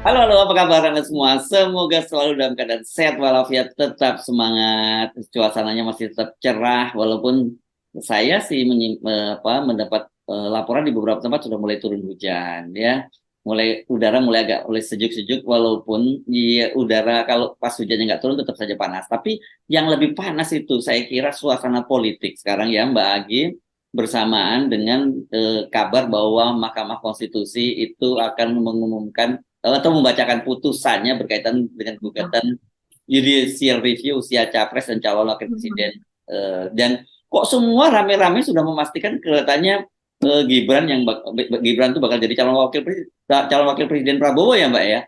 Halo, halo, apa kabar Anda semua? Semoga selalu dalam keadaan sehat walafiat, tetap semangat, suasananya masih tetap cerah, walaupun saya sih mendapat laporan di beberapa tempat sudah mulai turun hujan, ya. Udara mulai agak mulai sejuk-sejuk, walaupun di udara kalau pas hujannya nggak turun tetap saja panas. Tapi yang lebih panas itu saya kira suasana politik sekarang ya, Mbak Agi, bersamaan dengan kabar bahwa Mahkamah Konstitusi itu akan mengumumkan atau membacakan putusannya berkaitan dengan gugatan judicial review usia capres dan calon wakil presiden. Dan kok semua rame-rame sudah memastikan kelihatannya Gibran tuh bakal jadi calon wakil presiden Prabowo ya, Mbak ya.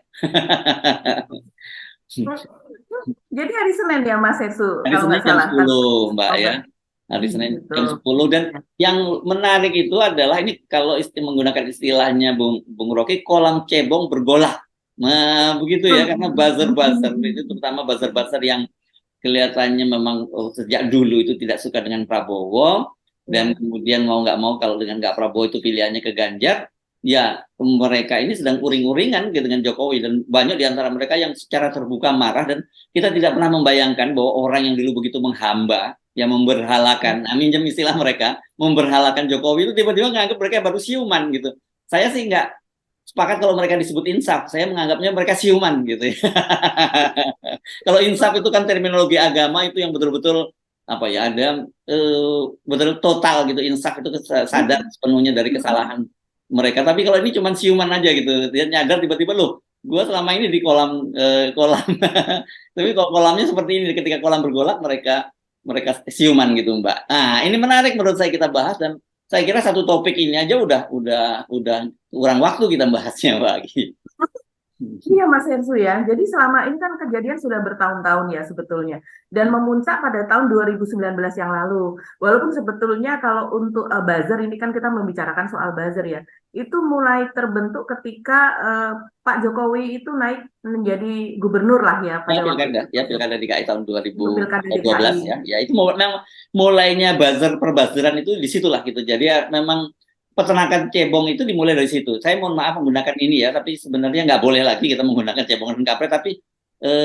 Hmm, Jadi hari Senin ya Mas Hesu, Hari kalau Senin nggak jam salah, 10, Mbak ya. Oktober. Hari Senin jam Betul. 10 dan yang menarik itu adalah ini kalau menggunakan istilahnya Bung Rocky, kolam cebong bergolak. Nah, begitu ya, karena buzzer-buzzer itu terutama buzzer-buzzer yang kelihatannya memang sejak dulu itu tidak suka dengan Prabowo dan Ya. kemudian mau nggak mau kalau dengan nggak Prabowo itu pilihannya ke Ganjar, ya mereka ini sedang uring-uringan gitu dengan Jokowi dan banyak di antara mereka yang secara terbuka marah dan kita tidak pernah membayangkan bahwa orang yang dulu begitu menghamba yang memberhalakan, nah, minjem istilah mereka, memberhalakan Jokowi itu tiba-tiba nganggap mereka baru siuman gitu. Saya sih nggak sepakat kalau mereka disebut insaf, saya menganggapnya mereka siuman gitu ya. Kalau insaf itu kan terminologi agama itu yang betul-betul apa ya ada betul total gitu, insaf itu sadar sepenuhnya dari kesalahan mereka. Tapi kalau ini cuma siuman aja gitu, dia nyadar tiba-tiba loh, gue selama ini di kolam, tapi kok kolamnya seperti ini ketika kolam bergolak mereka mereka siuman gitu Mbak. Nah ini menarik menurut saya kita bahas dan saya kira satu topik ini aja udah kurang waktu kita bahasnya Mbak. Iya Mas Hersu ya, jadi selama ini kan kejadian sudah bertahun-tahun ya sebetulnya. Dan memuncak pada tahun 2019 yang lalu. Walaupun sebetulnya kalau untuk buzzer ini kan kita membicarakan soal buzzer ya. Itu mulai terbentuk ketika Pak Jokowi itu naik menjadi gubernur lah ya Ya pada waktu pilkada, itu. ya pilkada DKI tahun Untuk Pilkada 2012 DKI. ya, ya itu memang mulainya buzzer perbuzzeran itu disitulah gitu. Jadi ya memang peternakan cebong itu dimulai dari situ. Saya mohon maaf menggunakan ini ya, tapi sebenarnya nggak boleh lagi kita menggunakan cebong dan kampret, tapi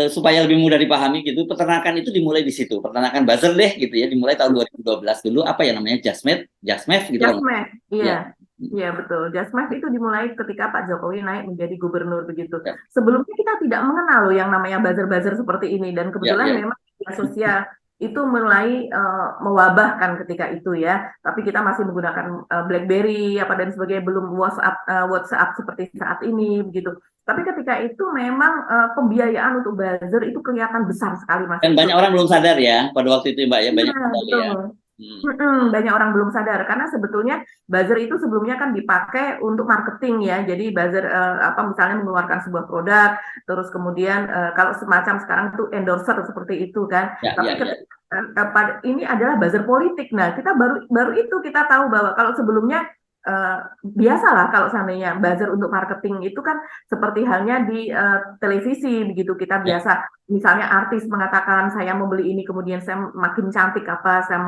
supaya lebih mudah dipahami gitu, peternakan itu dimulai di situ. Peternakan buzzer deh gitu ya, dimulai tahun 2012 dulu apa ya namanya Jasmed gitu kan. Jasmed, iya, Ya, iya betul. Jasmed itu dimulai ketika Pak Jokowi naik menjadi gubernur begitu. ya, Sebelumnya kita tidak mengenal loh yang namanya buzzer-buzzer seperti ini dan ya, kebetulan ya. memang media sosial itu mulai mewabahkan ketika itu ya. Tapi kita masih menggunakan BlackBerry apa dan sebagainya, belum WhatsApp seperti saat ini begitu. Tapi ketika itu memang pembiayaan untuk buzzer itu kelihatan besar sekali Mas Dan Irso. banyak orang belum sadar ya pada waktu itu Mbak ya, banyak Iya, sekali betul. ya. Hmm. Banyak orang belum sadar karena sebetulnya buzzer itu sebelumnya kan dipakai untuk marketing ya. Jadi buzzer apa misalnya mengeluarkan sebuah produk, terus kemudian kalau semacam sekarang itu endorser seperti itu kan. Ya, Tapi ya, ya. ketika ini adalah buzzer politik. Nah, kita baru baru itu kita tahu bahwa kalau sebelumnya eh, biasalah kalau seandainya buzzer untuk marketing itu kan seperti halnya di televisi begitu kita Ya. biasa misalnya artis mengatakan saya membeli ini kemudian saya makin cantik apa saya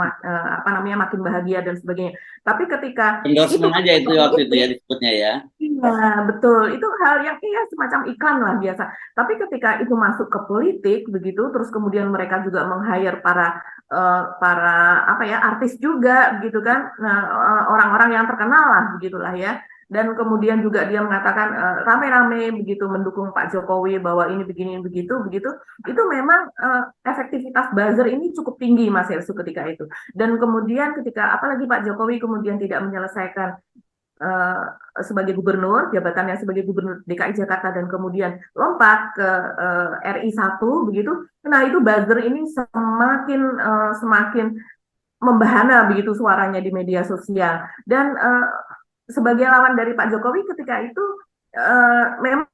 apa namanya makin bahagia dan sebagainya. Tapi ketika itu Endorsement aja masuk itu ke waktu itu politik, ya disebutnya ya. iya betul itu hal yang iya semacam iklan lah biasa. Tapi ketika itu masuk ke politik begitu, terus kemudian mereka juga meng-hire para apa ya artis juga begitu kan, nah, orang-orang yang terkenal lah begitulah ya. Dan kemudian juga dia mengatakan rame-rame begitu mendukung Pak Jokowi bahwa ini begini begitu begitu. Itu memang efektivitas buzzer ini cukup tinggi Mas Hersu ketika itu. Dan kemudian ketika apalagi Pak Jokowi kemudian tidak menyelesaikan eh, sebagai gubernur, jabatannya sebagai gubernur DKI Jakarta dan kemudian lompat ke RI 1 begitu. Nah, itu buzzer ini semakin membahana begitu suaranya di media sosial. Dan sebagai lawan dari Pak Jokowi ketika itu memang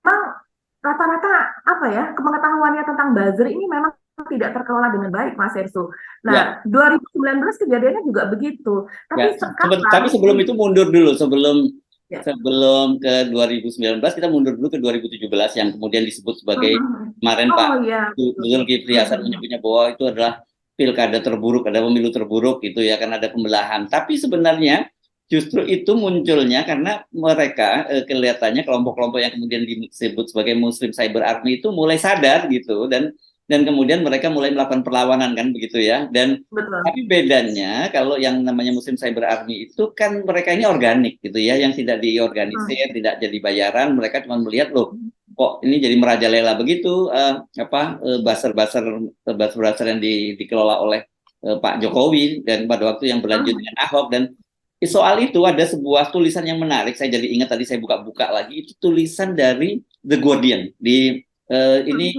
rata-rata apa ya pengetahuannya tentang buzzer ini memang tidak terkelola dengan baik Mas Ersu. Ya, Nah, 2019 kejadiannya juga begitu. ya. Tapi sekarang Tapi sebelum itu mundur dulu, sebelum ya. sebelum ke 2019 kita mundur dulu ke 2017 yang kemudian disebut sebagai kemarin Oh Pak iya, Zulkifli Hasan menyebutnya bahwa itu adalah pilkada terburuk, ada pemilu terburuk gitu ya, kan ada pembelahan. Tapi sebenarnya justru itu munculnya karena mereka kelihatannya kelompok-kelompok yang kemudian disebut sebagai Muslim Cyber Army itu mulai sadar gitu, dan kemudian mereka mulai melakukan perlawanan kan begitu ya. Dan Betul. tapi bedanya kalau yang namanya Muslim Cyber Army itu kan mereka ini organik gitu ya, yang tidak Hmm. diorganisir, tidak jadi bayaran, mereka cuma melihat loh kok ini jadi merajalela begitu, buzzer-buzzer yang dikelola oleh Pak Jokowi dan pada waktu yang berlanjut Hmm. dengan Ahok. Dan soal itu ada sebuah tulisan yang menarik, saya jadi ingat tadi saya buka-buka lagi, itu tulisan dari The Guardian di ini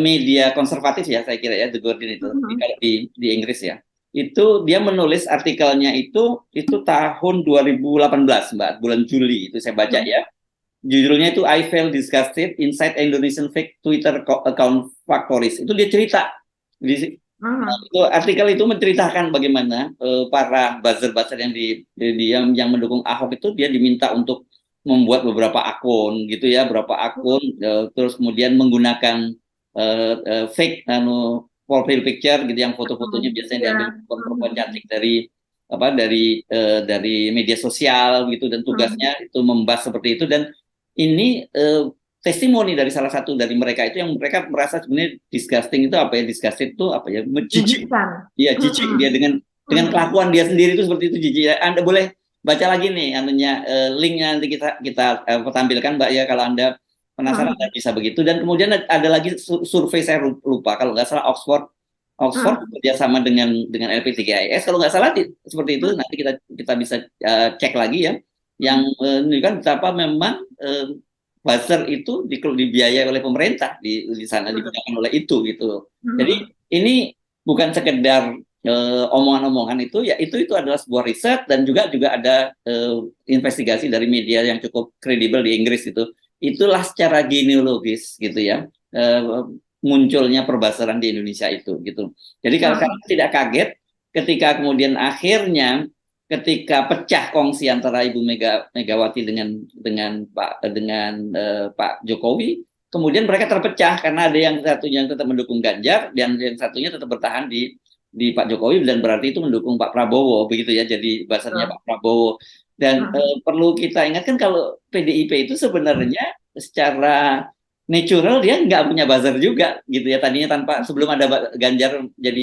media konservatif ya saya kira ya, The Guardian itu Hmm. kalau di Inggris ya. Itu dia menulis artikelnya itu tahun 2018 Mbak, bulan Juli itu saya baca Hmm. ya. Judulnya itu I Feel Disgusted Inside Indonesian Fake Twitter Account Factories. Itu dia cerita di Hmm. itu artikel itu menceritakan bagaimana para buzzer-buzzer yang mendukung Ahok itu dia diminta untuk membuat beberapa akun gitu ya, beberapa akun, terus kemudian menggunakan fake profile picture gitu, yang foto-fotonya Hmm. biasanya Ya. diambil perempuan Hmm. cantik dari media sosial gitu, dan Hmm. tugasnya itu membahas seperti itu. Dan ini testimoni dari salah satu dari mereka itu, yang mereka merasa sebenarnya disgusting itu apa ya, disgusting itu apa ya, jijik, Menjijikan. iya jijik dia Hmm. dengan Hmm. kelakuan dia sendiri itu seperti itu, jijik. Anda boleh baca lagi nih anunya, linknya nanti kita kita tampilkan Mbak ya, kalau Anda penasaran Anda Hmm. bisa begitu. Dan kemudian ada lagi survei, saya lupa kalau nggak salah, Oxford Oxford Hmm. bekerjasama dengan LP3IS kalau nggak salah, seperti itu. Hmm. Nanti kita bisa cek lagi ya, yang Hmm. menunjukkan betapa memang buzzer itu dibiayai oleh pemerintah di sana, Betul. digunakan oleh itu gitu. Jadi Hmm. ini bukan sekedar omongan-omongan, itu adalah sebuah riset, dan juga ada investigasi dari media yang cukup kredibel di Inggris itu. Itulah secara genealogis gitu ya, munculnya perbasaran di Indonesia itu gitu. Jadi kalau Hmm. kalian tidak kaget ketika kemudian akhirnya ketika pecah kongsi antara Ibu Megawati dengan Pak Jokowi, kemudian mereka terpecah karena ada yang satunya yang tetap mendukung Ganjar, dan yang satunya tetap bertahan di Pak Jokowi, dan berarti itu mendukung Pak Prabowo begitu ya, jadi bahasanya Betul. Pak Prabowo. Dan Hmm. perlu kita ingatkan kalau PDIP itu sebenarnya secara natural dia nggak punya buzzer juga gitu ya, tadinya tanpa, sebelum ada Ganjar jadi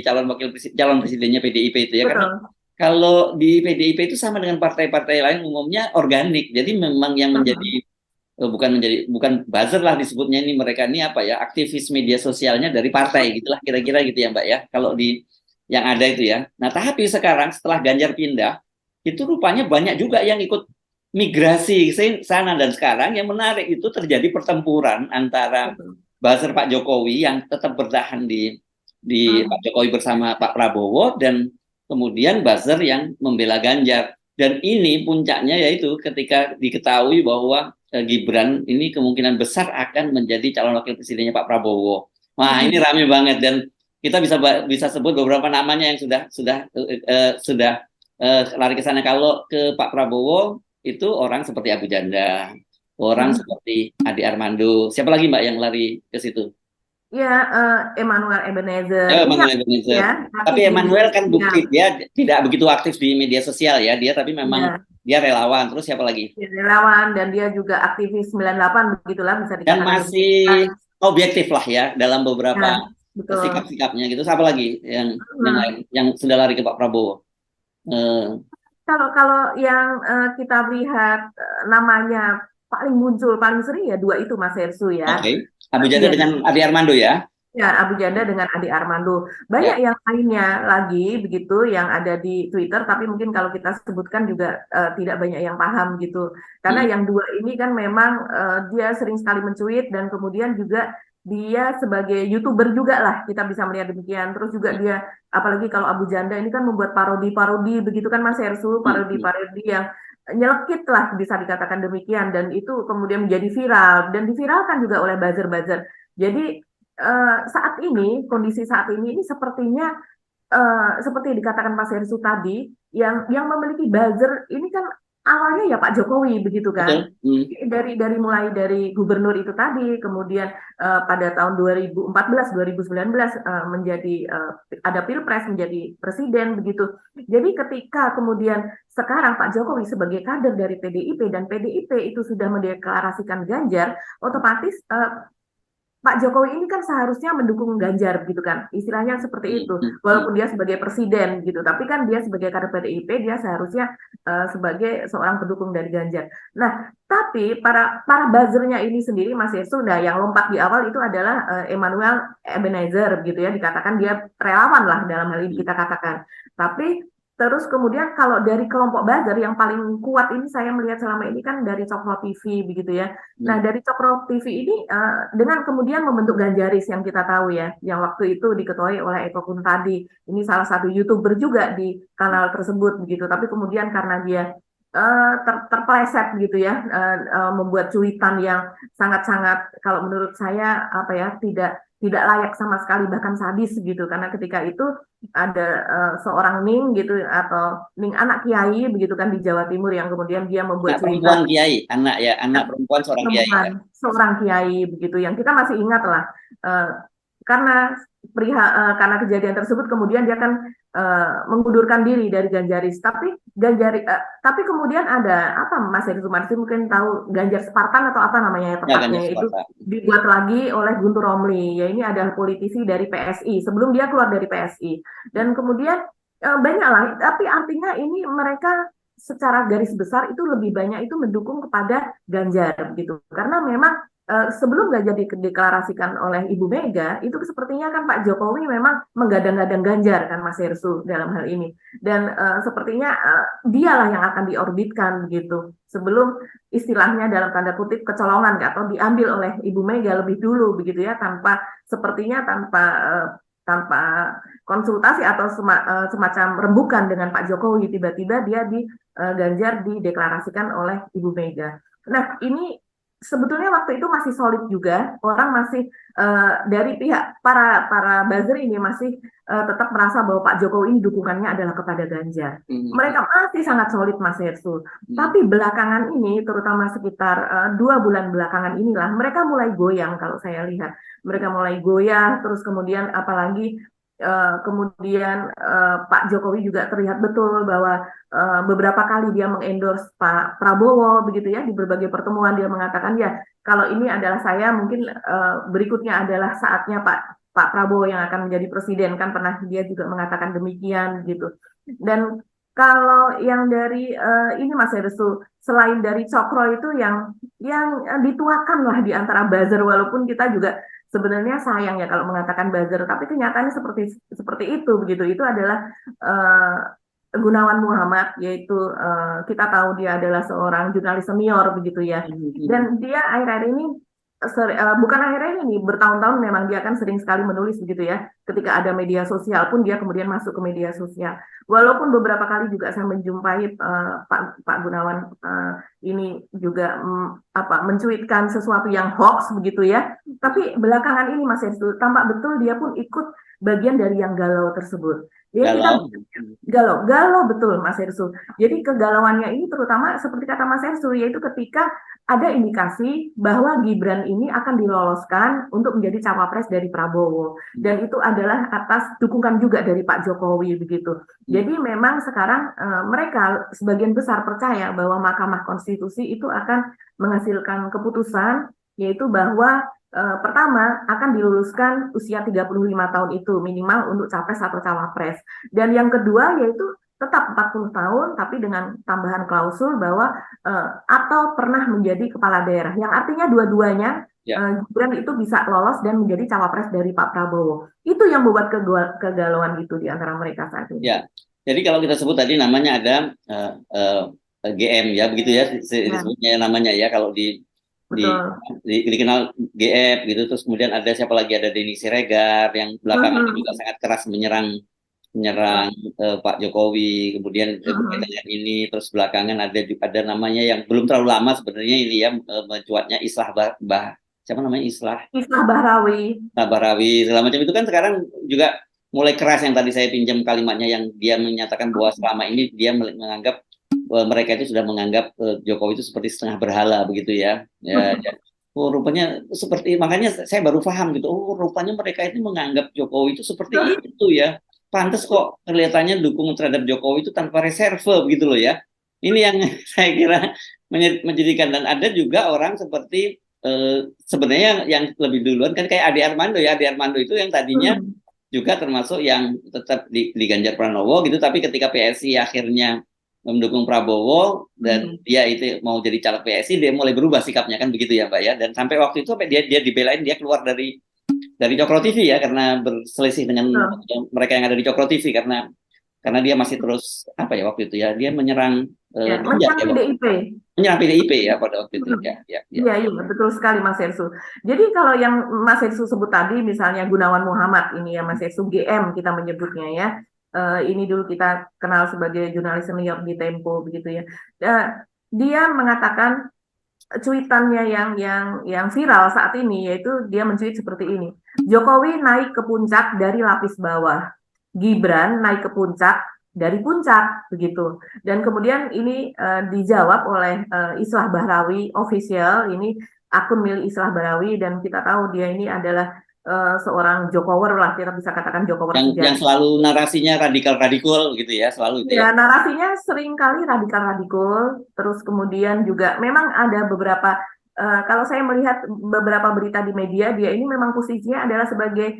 calon presidennya PDIP itu ya. Karena Betul. kalau di PDIP itu sama dengan partai-partai lain umumnya organik, jadi memang yang Hmm. bukan buzzer lah disebutnya, ini mereka ini apa ya, aktivis media sosialnya dari partai gitulah kira-kira gitu ya Mbak ya, kalau di yang ada itu ya. Nah tapi sekarang setelah Ganjar pindah, itu rupanya banyak juga yang ikut migrasi ke sana, dan sekarang yang menarik itu terjadi pertempuran antara Betul. buzzer Pak Jokowi yang tetap bertahan di Pak Hmm. Jokowi bersama Pak Prabowo, dan kemudian buzzer yang membela Ganjar. Dan ini puncaknya yaitu ketika diketahui bahwa Gibran ini kemungkinan besar akan menjadi calon wakil presidennya Pak Prabowo. Wah, ini Hmm. rame banget, dan kita bisa sebut beberapa namanya yang sudah lari ke sana. Kalau ke Pak Prabowo itu orang seperti Abu Janda, orang Hmm. seperti Adi Armando. Siapa lagi Mbak yang lari ke situ? Ya, Emmanuel Ebenezer Ya, ini Emmanuel aktif Ebenezer. ya, Tapi aktif di media Emmanuel kan sosial. bukti dia tidak begitu aktif di media sosial ya. Dia tapi memang Iya, dia relawan. Terus siapa lagi? dia relawan dan dia juga aktivis 98 begitulah bisa Dan dikatakan masih demikian. objektif lah ya dalam Ya, beberapa betul. sikap-sikapnya gitu. Siapa lagi yang Hmm. lain yang sudah lari ke Pak Prabowo? Eh, Kalau kalau yang kita lihat namanya paling muncul paling sering ya dua itu Mas Hersu ya. Oke. Abu Janda Iya. dengan Adi Armando ya. Ya, Abu Janda dengan Adi Armando. Ya. Banyak yang lainnya lagi begitu yang ada di Twitter, tapi mungkin kalau kita sebutkan juga tidak banyak yang paham gitu. Karena Hmm. yang dua ini kan memang dia sering sekali mencuit dan kemudian juga dia sebagai YouTuber juga lah kita bisa melihat demikian. Terus juga dia apalagi kalau Abu Janda ini kan membuat parodi-parodi begitu kan Mas Hersu, Hmm. Hmm. parodi-parodi yang nyelekit lah bisa dikatakan demikian dan itu kemudian menjadi viral dan diviralkan juga oleh buzzer-buzzer. Jadi saat ini, kondisi saat ini sepertinya seperti yang dikatakan Mas Hersu tadi, yang memiliki buzzer ini kan awalnya ya Pak Jokowi begitu kan. Betul. Hmm. Dari mulai dari gubernur itu tadi, kemudian pada tahun 2014 2019 menjadi ada Pilpres menjadi presiden begitu. Jadi ketika kemudian sekarang Pak Jokowi sebagai kader dari PDIP dan PDIP itu sudah mendeklarasikan Ganjar, otomatis Pak Jokowi ini kan seharusnya mendukung Ganjar gitu kan, istilahnya seperti itu. Hmm. Walaupun dia sebagai presiden gitu, tapi kan dia sebagai kader PDIP dia seharusnya sebagai seorang pendukung dari Ganjar. Nah, tapi para buzzernya ini sendiri Mas Yesu, nah yang lompat di awal itu adalah Emmanuel Ebenezer gitu ya, dikatakan dia relawan lah dalam hal ini kita katakan. Tapi terus kemudian kalau dari kelompok buzzer yang paling kuat ini saya melihat selama ini kan dari Cokro TV begitu ya. Nah, Hmm. dari Cokro TV ini dengan kemudian membentuk Ganjaris yang kita tahu ya, yang waktu itu diketuai oleh Eko Kuntadi. Ini salah satu YouTuber juga di kanal tersebut begitu. Tapi kemudian karena dia terpeleset gitu ya, membuat cuitan yang sangat-sangat kalau menurut saya apa ya tidak layak sama sekali bahkan sadis gitu karena ketika itu ada seorang Ning gitu atau Ning anak kiai begitu kan di Jawa Timur yang kemudian dia membuat Anak cuitan perempuan kiai, anak ya, anak perempuan seorang kiai perempuan ya. seorang kiai begitu yang kita masih ingat lah eh, karena karena kejadian tersebut kemudian dia kan mengundurkan diri dari Ganjaris tapi kemudian ada apa Mas Heri Sumarsi mungkin tahu Ganjar Spartan atau apa namanya ya Ya kan ya tepatnya itu Sparta. dibuat lagi oleh Guntur Romli ya ini adalah politisi dari PSI sebelum dia keluar dari PSI dan kemudian banyak lah tapi artinya ini mereka secara garis besar itu lebih banyak itu mendukung kepada Ganjar gitu. Karena memang sebelum Ganjar dideklarasikan oleh Ibu Mega, itu sepertinya kan Pak Jokowi memang menggadang-gadang Ganjar kan Mas Hersu dalam hal ini. Dan sepertinya dialah yang akan diorbitkan begitu. Sebelum istilahnya dalam tanda kutip kecolongan atau diambil oleh Ibu Mega lebih dulu begitu ya sepertinya tanpa konsultasi atau semacam rembukan dengan Pak Jokowi tiba-tiba dia di Ganjar dideklarasikan oleh Ibu Mega. Nah, ini sebetulnya waktu itu masih solid juga, orang masih dari pihak para buzzer ini masih tetap merasa bahwa Pak Jokowi ini dukungannya adalah kepada Ganjar. Hmm. Mereka masih sangat solid Mas Hersu. Tapi belakangan ini, terutama sekitar 2 bulan belakangan inilah, mereka mulai goyang kalau saya lihat. Mereka mulai goyah, terus kemudian apalagi kemudian Pak Jokowi juga terlihat betul bahwa beberapa kali dia mengendorse Pak Prabowo begitu ya di berbagai pertemuan dia mengatakan ya kalau ini adalah saya mungkin berikutnya adalah saatnya Pak Prabowo yang akan menjadi presiden kan pernah dia juga mengatakan demikian gitu dan kalau yang dari ini Mas Herusu selain dari Cokro itu yang dituakan lah di antara buzzer walaupun kita juga sebenarnya sayang ya kalau mengatakan buzzer, tapi kenyataannya seperti itu begitu. Itu adalah Gunawan Muhammad, yaitu kita tahu dia adalah seorang jurnalis senior begitu ya. Dan dia akhir-akhir ini bukan akhir-akhir ini bertahun-tahun memang dia kan sering sekali menulis begitu ya. Ketika ada media sosial pun dia kemudian masuk ke media sosial. Walaupun beberapa kali juga saya menjumpai Pak Gunawan ini juga mencuitkan sesuatu yang hoax begitu ya. Tapi belakangan ini Mas Hestu, tampak betul dia pun ikut bagian dari yang galau tersebut. Ya kita Galau. galau betul Mas Hersu. Jadi kegalauannya ini terutama seperti kata Mas Hersu, yaitu ketika ada indikasi bahwa Gibran ini akan diloloskan untuk menjadi cawapres dari Prabowo. Dan itu adalah atas dukungan juga dari Pak Jokowi begitu. Jadi memang sekarang mereka sebagian besar percaya bahwa Mahkamah Konstitusi itu akan menghasilkan keputusan yaitu bahwa pertama akan diluluskan usia 35 tahun itu minimal untuk capres atau cawapres. Dan yang kedua yaitu tetap 40 tahun tapi dengan tambahan klausul bahwa atau pernah menjadi kepala daerah. Yang artinya dua-duanya Gibran itu bisa lolos dan menjadi cawapres dari Pak Prabowo. Itu yang membuat kegalauan itu di antara mereka saat ini. Ya. Jadi kalau kita sebut tadi namanya ada GM ya begitu ya disebutnya namanya ya kalau dikenal GF gitu terus kemudian ada siapa lagi ada Denny Siregar yang belakangan juga sangat keras menyerang Pak Jokowi kemudian dengan ini terus belakangan ada namanya yang belum terlalu lama sebenarnya ini ya mencuatnya siapa namanya Islah Bahrawi segala macam itu kan sekarang juga mulai keras yang tadi saya pinjam kalimatnya yang dia menyatakan bahwa selama ini dia menganggap mereka itu sudah menganggap Jokowi itu seperti setengah berhala begitu ya. Oh, rupanya seperti, makanya saya baru paham gitu. Oh, rupanya mereka itu menganggap Jokowi itu seperti itu ya. Pantes kok kelihatannya dukung terhadap Jokowi itu tanpa reserve begitu loh ya. Ini yang saya kira menjadikan, dan ada juga orang seperti sebenarnya yang lebih duluan kan kayak Ade Armando ya. Ade Armando itu yang tadinya juga termasuk yang tetap di Ganjar Pranowo gitu, tapi ketika PSI akhirnya mendukung Prabowo dan dia itu mau jadi caleg PSI, dia mulai berubah sikapnya kan begitu ya Mbak ya. Dan sampai waktu itu dia dibelain, dia keluar dari Cokro TV ya, karena berselisih dengan mereka yang ada di Cokro TV, karena dia masih terus apa ya waktu itu ya, dia menyerang menyerang PDIP. Menyerang PDIP ya pada waktu itu ya. Iya, betul sekali Mas Hersu. Jadi kalau yang Mas Hersu sebut tadi, misalnya Gunawan Muhammad ini ya Mas Hersu, GM kita menyebutnya ya. Ini dulu kita kenal sebagai jurnalis senior di Tempo begitu ya. Dia mengatakan cuitannya yang viral saat ini, yaitu dia mencuit seperti ini. Jokowi naik ke puncak dari lapis bawah. Gibran naik ke puncak dari puncak begitu. Dan kemudian ini dijawab oleh Islah Bahrawi official, ini akun milik Islah Bahrawi, dan kita tahu dia ini adalah seorang Jokower lah, kita bisa katakan Jokower yang selalu narasinya radikal gitu ya, selalu itu ya. Narasinya sering kali radikal, terus kemudian juga memang ada beberapa kalau saya melihat beberapa berita di media, dia ini memang posisinya adalah sebagai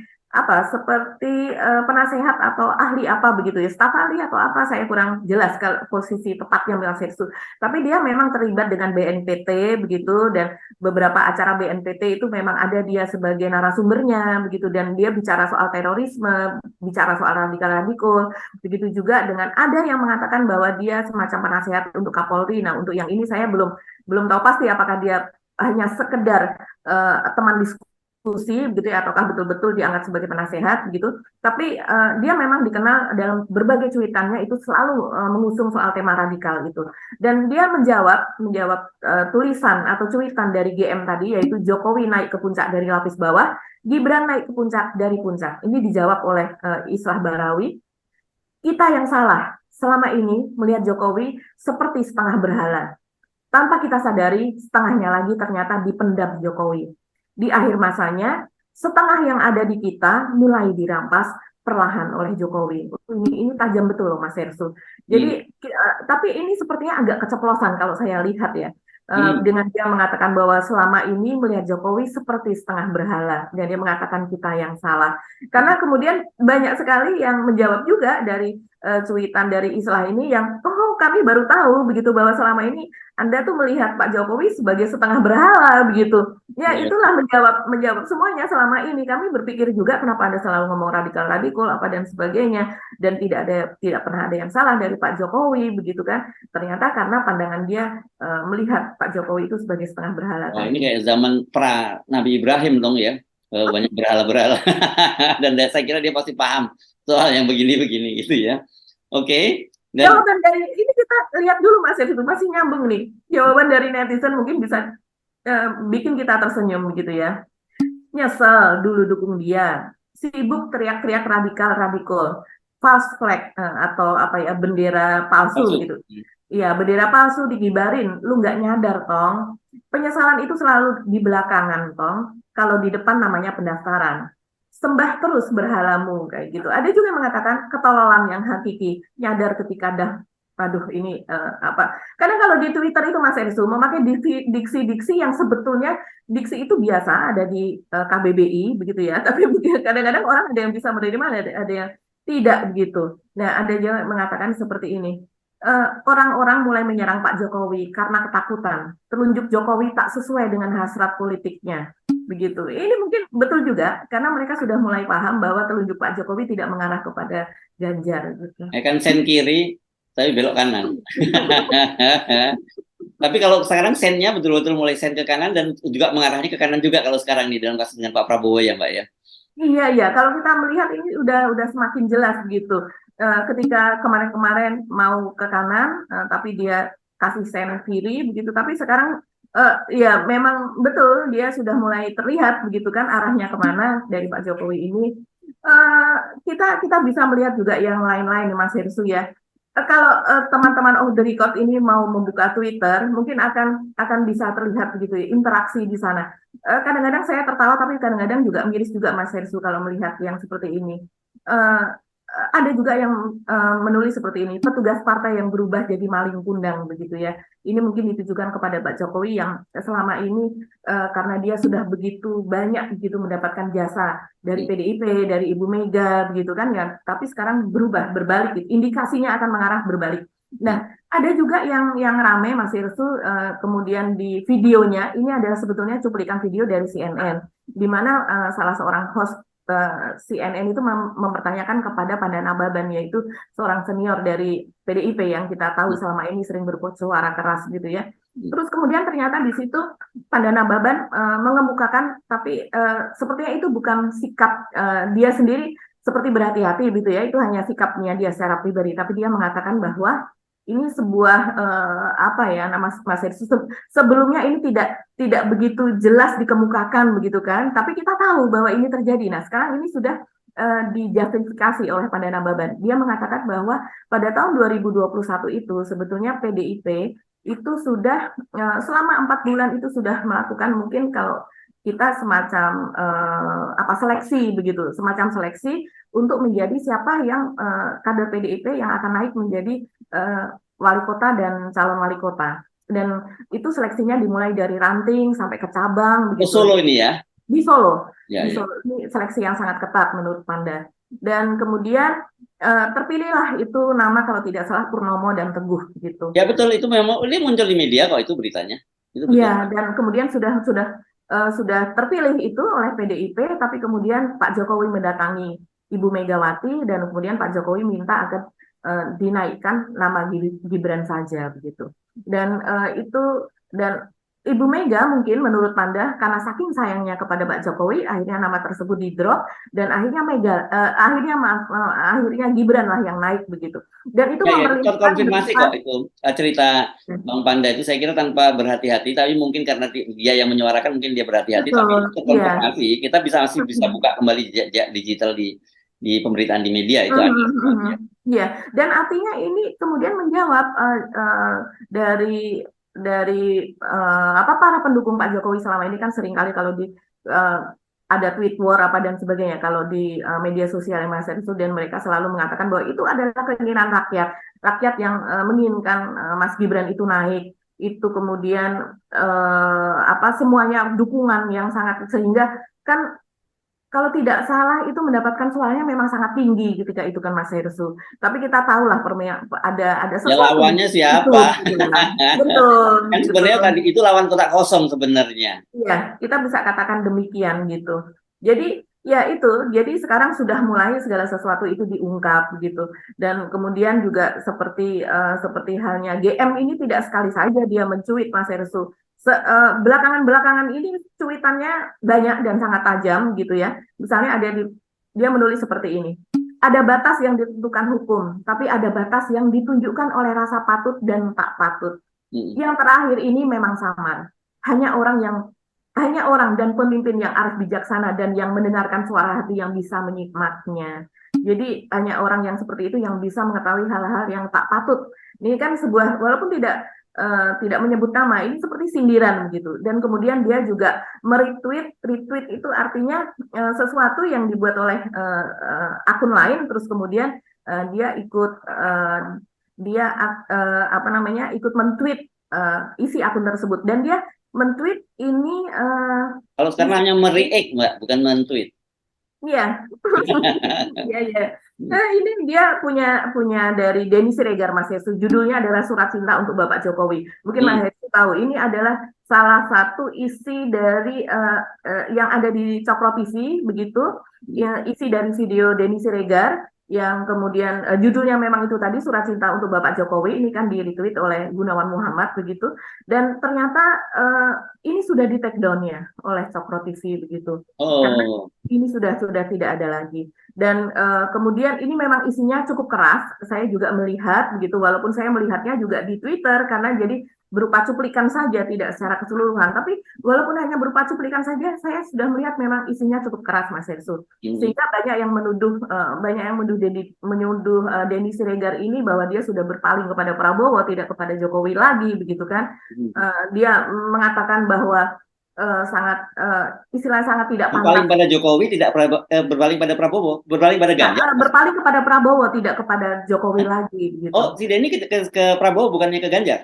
seperti penasehat atau ahli apa begitu ya, staf ahli atau apa, saya kurang jelas kalau posisi tepatnya Mas Hersu. Tapi dia memang terlibat dengan BNPT begitu, dan beberapa acara BNPT itu memang ada dia sebagai narasumbernya begitu, dan dia bicara soal terorisme, bicara soal radikal begitu juga dengan ada yang mengatakan bahwa dia semacam penasehat untuk Kapolri. Nah, untuk yang ini saya belum tahu pasti apakah dia hanya sekedar teman diskusi gitu ya, ataukah betul-betul dianggap sebagai penasehat begitu. Tapi dia memang dikenal dalam berbagai cuitannya itu selalu mengusung soal tema radikal gitu. Dan dia menjawab tulisan atau cuitan dari GM tadi, yaitu Jokowi naik ke puncak dari lapis bawah, Gibran naik ke puncak dari puncak. Ini dijawab oleh Islah Bahrawi. Kita yang salah selama ini melihat Jokowi seperti setengah berhala. Tanpa kita sadari, setengahnya lagi ternyata dipendam Jokowi. Di akhir masanya, setengah yang ada di kita mulai dirampas perlahan oleh Jokowi. Ini tajam betul loh Mas Hersu. Jadi, tapi ini sepertinya agak keceplosan kalau saya lihat ya. Dengan dia mengatakan bahwa selama ini melihat Jokowi seperti setengah berhala, dan dia mengatakan kita yang salah. Karena kemudian banyak sekali yang menjawab juga dari cuitan dari Islah ini yang, kami baru tahu begitu bahwa selama ini Anda tuh melihat Pak Jokowi sebagai setengah berhala begitu. Ya, itulah menjawab semuanya selama ini. Kami berpikir juga kenapa Anda selalu ngomong radikal apa dan sebagainya, dan tidak pernah ada yang salah dari Pak Jokowi begitu kan. Ternyata karena pandangan dia melihat Pak Jokowi itu sebagai setengah berhala. Oh, ini kayak zaman pra Nabi Ibrahim dong ya. Banyak berhala-berhala. Dan saya kira dia pasti paham soal yang begini-begini gitu ya. Oke. Jawaban dari ini kita lihat dulu Mas, itu masih nyambung nih. Jawaban dari netizen mungkin bisa bikin kita tersenyum gitu ya. Nyesel dulu dukung dia. Sibuk teriak-teriak radikal, false flag atau bendera palsu gitu. Iya, bendera palsu digibarin, lu nggak nyadar tong. Penyesalan itu selalu di belakangan tong. Kalau di depan namanya pendaftaran. Sembah terus berhalamu kayak gitu. Ada juga yang mengatakan ketololan yang hakiki, nyadar ketika ini karena kalau di Twitter itu Mas Hersu memakai diksi-diksi yang sebetulnya diksi itu biasa ada di KBBI begitu ya, tapi kadang-kadang orang ada yang bisa menerima, ada yang tidak begitu. Nah, ada yang mengatakan seperti ini. Orang-orang mulai menyerang Pak Jokowi karena ketakutan. Telunjuk Jokowi tak sesuai dengan hasrat politiknya. Begitu. Ini mungkin betul juga karena mereka sudah mulai paham bahwa telunjuk Pak Jokowi tidak mengarah kepada Ganjar. Gitu. Kan sen kiri, tapi belok kanan. Tapi kalau sekarang sennya betul-betul mulai sen ke kanan dan juga mengarahnya ke kanan juga kalau sekarang nih dalam kasus dengan Pak Prabowo ya Mbak ya. Iya. Kalau kita melihat ini udah semakin jelas begitu. Ketika kemarin-kemarin mau ke kanan, tapi dia kasih sen kiri begitu. Tapi sekarang ya memang betul dia sudah mulai terlihat begitu kan arahnya kemana dari Pak Jokowi ini. Kita bisa melihat juga yang lain-lain Mas Hersu ya. Kalau teman-teman off the record ini mau membuka Twitter, mungkin akan bisa terlihat begitu ya, interaksi di sana. Kadang-kadang saya tertawa, tapi kadang-kadang juga miris juga Mas Hersu kalau melihat yang seperti ini. Eh, ada juga yang menulis seperti ini, petugas partai yang berubah jadi maling kundang begitu ya. Ini mungkin ditujukan kepada Pak Jokowi yang selama ini karena dia sudah begitu banyak begitu mendapatkan jasa dari PDIP, dari Ibu Mega begitu kan ya, tapi sekarang berubah berbalik, gitu. Indikasinya akan mengarah berbalik. Nah, ada juga yang rame Mas Irsu, kemudian di videonya ini adalah sebetulnya cuplikan video dari CNN, di mana salah seorang host CNN itu mempertanyakan kepada Pandana Baban, yaitu seorang senior dari PDIP yang kita tahu selama ini sering bersuara keras gitu ya. Terus kemudian ternyata di situ Pandana Baban mengemukakan, tapi sepertinya itu bukan sikap dia sendiri seperti berhati-hati gitu ya, itu hanya sikapnya dia secara pribadi, tapi dia mengatakan bahwa ini sebuah apa ya, nama Mas Hersu, sebelumnya ini tidak begitu jelas dikemukakan begitu kan, tapi kita tahu bahwa ini terjadi. Nah, sekarang ini sudah dijustifikasi oleh Pandana Baban. Dia mengatakan bahwa pada tahun 2021 itu sebetulnya PDIP itu sudah selama 4 bulan itu sudah melakukan, mungkin kalau kita semacam apa, seleksi begitu, semacam seleksi untuk menjadi siapa yang kader PDIP yang akan naik menjadi wali kota dan calon wali kota. Dan itu seleksinya dimulai dari ranting sampai ke cabang begitu. Solo ini ya? Di Solo. Ya, di Solo. Ini seleksi yang sangat ketat menurut Panda. Dan kemudian terpilihlah itu nama kalau tidak salah Purnomo dan Teguh gitu. Ya betul, itu memang ini muncul di media kok itu beritanya. Itu betul. Ya, dan kemudian sudah terpilih itu oleh PDIP, tapi kemudian Pak Jokowi mendatangi Ibu Megawati dan kemudian Pak Jokowi minta agar dinaikkan nama Gibran saja begitu. Dan Ibu Mega mungkin menurut Panda karena saking sayangnya kepada Pak Jokowi, akhirnya nama tersebut di drop dan akhirnya Gibran lah yang naik begitu. Dan itu konfirmasi kok itu cerita Bang Panda itu, saya kira tanpa berhati-hati, tapi mungkin karena dia yang menyuarakan mungkin dia berhati-hati, tapi terkonfirmasi kita masih bisa buka kembali jejak digital di pemberitaan di media itu ada. Ya, dan artinya ini kemudian menjawab dari para pendukung Pak Jokowi selama ini kan seringkali kalau di ada tweet war apa dan sebagainya kalau di media sosial Mas Hersu, dan mereka selalu mengatakan bahwa itu adalah keinginan rakyat yang menginginkan Mas Gibran itu naik, itu kemudian semuanya dukungan yang sangat, sehingga kan kalau tidak salah itu mendapatkan suaranya memang sangat tinggi ketika itu kan Mas Hersu. Tapi kita tahulah ada sesuatu. Ya lawannya siapa? Betul. Kan sebenarnya tadi itu lawan kotak kosong sebenarnya. Iya, kita bisa katakan demikian gitu. Jadi ya itu, jadi sekarang sudah mulai segala sesuatu itu diungkap gitu. Dan kemudian juga seperti halnya GM ini tidak sekali saja dia mencuit Mas Hersu. Belakangan ini cuitannya banyak dan sangat tajam gitu ya. Misalnya dia menulis seperti ini. Ada batas yang ditentukan hukum, tapi ada batas yang ditunjukkan oleh rasa patut dan tak patut. Yang terakhir ini memang samar. Hanya orang dan pemimpin yang arif bijaksana dan yang mendengarkan suara hati yang bisa menyikmatnya. Jadi hanya orang yang seperti itu yang bisa mengetahui hal-hal yang tak patut. Ini kan sebuah, walaupun tidak menyebut nama, ini seperti sindiran begitu. Dan kemudian dia juga retweet itu artinya sesuatu yang dibuat oleh akun lain, terus kemudian dia ikut ikut men-tweet isi akun tersebut, dan dia men-tweet ini kalau sekarang hanya mereact Mbak, bukan men-tweet. Iya. Iya. Nah, ini dia punya dari Denny Siregar Mas Hersu. Judulnya adalah Surat Cinta untuk Bapak Jokowi. Mungkin Mas Hersu tahu, ini adalah salah satu isi dari yang ada di Cokro TV begitu, yang isi dari video Denny Siregar yang kemudian judulnya memang itu tadi, Surat Cinta untuk Bapak Jokowi. Ini kan di-retweet oleh Gunawan Muhammad begitu, dan ternyata ini sudah di take down-nya oleh Cokro TV begitu. Karena ini sudah tidak ada lagi. Dan kemudian ini memang isinya cukup keras. Saya juga melihat begitu, walaupun saya melihatnya juga di Twitter, karena jadi berupa cuplikan saja, tidak secara keseluruhan. Tapi walaupun hanya berupa cuplikan saja, saya sudah melihat memang isinya cukup keras, Mas Hersul. Sehingga banyak yang menuduh Denny Siregar ini bahwa dia sudah berpaling kepada Prabowo, tidak kepada Jokowi lagi, begitu kan? Dia mengatakan bahwa istilahnya sangat tidak Berpaling pantas pada Jokowi, tidak berpaling pada Prabowo, berpaling pada Ganjar. berpaling kepada Prabowo, tidak kepada Jokowi lagi, gitu. Oh, si Denny ke Prabowo bukannya ke Ganjar?